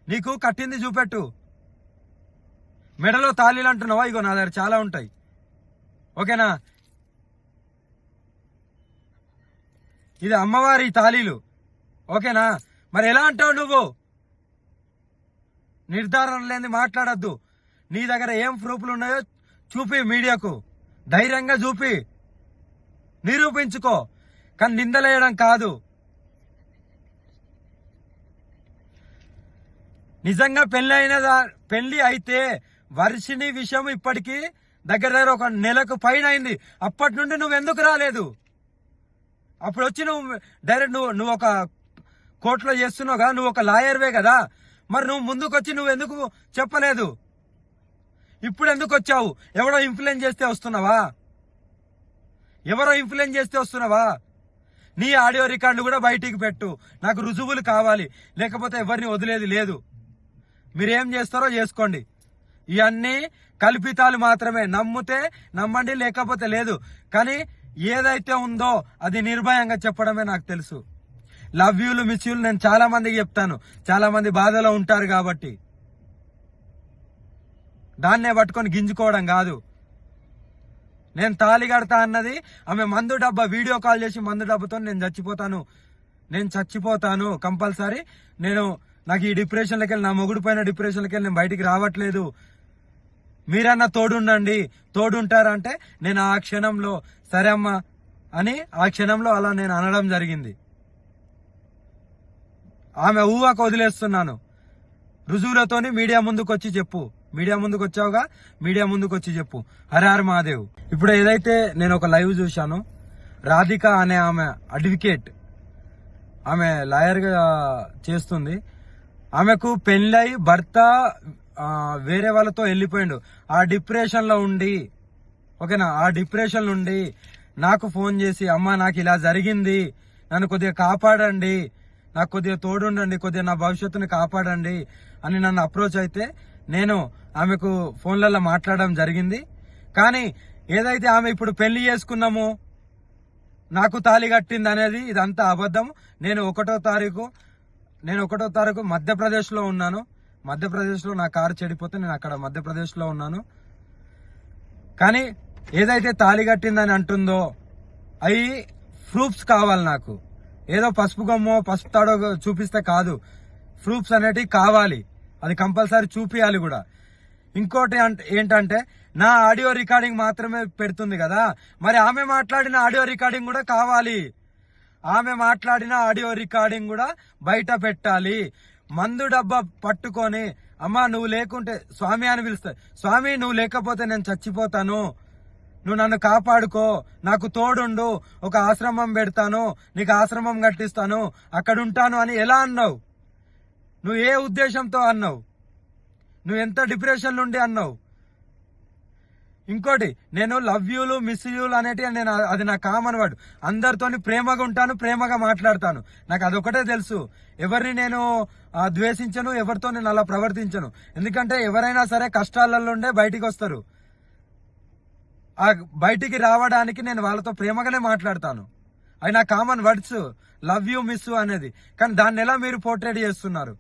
నీకు కట్టింది చూపెట్టు. మెడలో తాళీలు అంటున్నావా? ఇగో నా దగ్గర చాలా ఉంటాయి. ఓకేనా? ఇది అమ్మవారి తాళీలు. ఓకేనా? మరి ఎలా అంటావు నువ్వు? నిర్ధారణ లేని మాట్లాడద్దు. నీ దగ్గర ఏం ప్రూఫ్లు ఉన్నాయో చూపి, మీడియాకు ధైర్యంగా చూపి, నిరూపించుకో. కానీ నిందలేయడం కాదు. నిజంగా పెళ్లి అయితే వర్షిని విషయం ఇప్పటికీ దగ్గర ఒక నెలకు పైన అయింది. అప్పటి నుండి నువ్వు ఎందుకు రాలేదు? అప్పుడు వచ్చి నువ్వు డైరెక్ట్ నువ్వు ఒక కోర్టులో చేస్తున్నావు కదా, నువ్వు ఒక లాయర్వే కదా, మరి నువ్వు ముందుకు వచ్చి నువ్వు ఎందుకు చెప్పలేదు? ఇప్పుడు ఎందుకు వచ్చావు? ఎవరో ఇన్ఫ్లుయెన్స్ చేస్తే వస్తున్నావా? ఎవరో ఇన్ఫ్లుయెన్స్ చేస్తే వస్తున్నావా? నీ ఆడియో రికార్డు కూడా బయటికి పెట్టు. నాకు రుజువులు కావాలి, లేకపోతే ఎవరిని వదిలేది లేదు. మీరేం చేస్తారో చేసుకోండి. ఇవన్నీ కల్పితాలు మాత్రమే. నమ్మితే నమ్మండి, లేకపోతే లేదు. కానీ ఏదైతే ఉందో అది నిర్భయంగా చెప్పడమే నాకు తెలుసు. లవ్ యూలు, మిస్ యూలు నేను చాలా మందికి చెప్తాను. చాలా మంది బాధలో ఉంటారు కాబట్టి దాన్నే పట్టుకొని గింజుకోవడం కాదు. నేను తాళి కడతా అన్నది ఆమె మందు డబ్బా వీడియో కాల్ చేసి, మందు డబ్బాతో నేను చచ్చిపోతాను కంపల్సరీ, నాకు ఈ డిప్రెషన్లకి వెళ్ళి, నా మొగుడు పైన డిప్రెషన్లకి వెళ్ళి నేను బయటికి రావట్లేదు, మీరన్నా తోడుంటారంటే నేను ఆ క్షణంలో సరే అమ్మా అని ఆ క్షణంలో అలా నేను అనడం జరిగింది. ఆమె ఊహకు వదిలేస్తున్నాను. రుజువులతోని మీడియా ముందుకు వచ్చి చెప్పు. మీడియా ముందుకు వచ్చావుగా, మీడియా ముందుకు వచ్చి చెప్పు. హరహర మహాదేవ్. ఇప్పుడు ఏదైతే నేను ఒక లైవ్ చూశాను, రాధిక అనే ఆమె అడ్వకేట్, ఆమె లాయర్ గా చేస్తుంది. ఆమెకు పెళ్ళై భర్త వేరే వాళ్ళతో వెళ్ళిపోయిండు. ఆ డిప్రెషన్ లో ఉండి, ఓకేనా, ఆ డిప్రెషన్ నుండి నాకు ఫోన్ చేసి, అమ్మా నాకు ఇలా జరిగింది, నన్ను కొద్దిగా కాపాడండి, నాకు కొద్దిగా తోడుండండి, కొద్దిగా నా భవిష్యత్తుని కాపాడండి అని నన్ను అప్రోచ్ అయితే నేను ఆమెకు ఫోన్లలో మాట్లాడడం జరిగింది. కానీ ఏదైతే ఆమె ఇప్పుడు పెళ్లి చేసుకున్నామో, నాకు తాళి కట్టింది అనేది ఇదంతా అబద్ధం. నేను ఒకటో తారీఖు మధ్యప్రదేశ్లో ఉన్నాను. మధ్యప్రదేశ్లో నా కారు చెడిపోతే నేను అక్కడ మధ్యప్రదేశ్లో ఉన్నాను. కానీ ఏదైతే తాళి కట్టిందని అంటుందో అవి ప్రూఫ్స్ కావాలి నాకు. ఏదో పసుపు గమ్మో పసుపు తాడో చూపిస్తే కాదు, ప్రూఫ్స్ అనేటివి కావాలి. అది కంపల్సరీ చూపియాలి కూడా. ఇంకోటి ఏంటంటే నా ఆడియో రికార్డింగ్ మాత్రమే పెడుతుంది కదా, మరి ఆమె మాట్లాడిన ఆడియో రికార్డింగ్ కూడా కావాలి. ఆమె మాట్లాడిన ఆడియో రికార్డింగ్ కూడా బయట పెట్టాలి. మందు డబ్బా పట్టుకొని, అమ్మా నువ్వు లేకుంటే స్వామి అని పిలుస్తా, స్వామి నువ్వు లేకపోతే నేను చచ్చిపోతాను, నువ్వు నన్ను కాపాడుకో, నాకు తోడుండు, ఒక ఆశ్రమం పెడతాను, నీకు ఆశ్రమం కట్టిస్తాను, అక్కడ ఉంటాను అని ఎలా అన్నావు? నువ్వు ఏ ఉద్దేశంతో అన్నావు? నువ్వు ఎంత డిప్రెషన్ నుండి అన్నావు? ఇంకోటి, నేను లవ్ యూలు, మిస్ యూలు అనేటివి అది నా కామన్ వర్డ్. అందరితోని ప్రేమగా ఉంటాను, ప్రేమగా మాట్లాడతాను. నాకు అదొకటే తెలుసు. ఎవరిని నేను ద్వేషించను, ఎవరితో నేను అలా ప్రవర్తించను. ఎందుకంటే ఎవరైనా సరే కష్టాలలో ఉండే బయటికి వస్తారు. ఆ బయటికి రావడానికి నేను వాళ్ళతో ప్రేమగానే మాట్లాడతాను. అవి నా common words, love you, miss అనేది. కానీ దాన్ని ఎలా మీరు పోర్ట్రేట్ చేస్తున్నారు?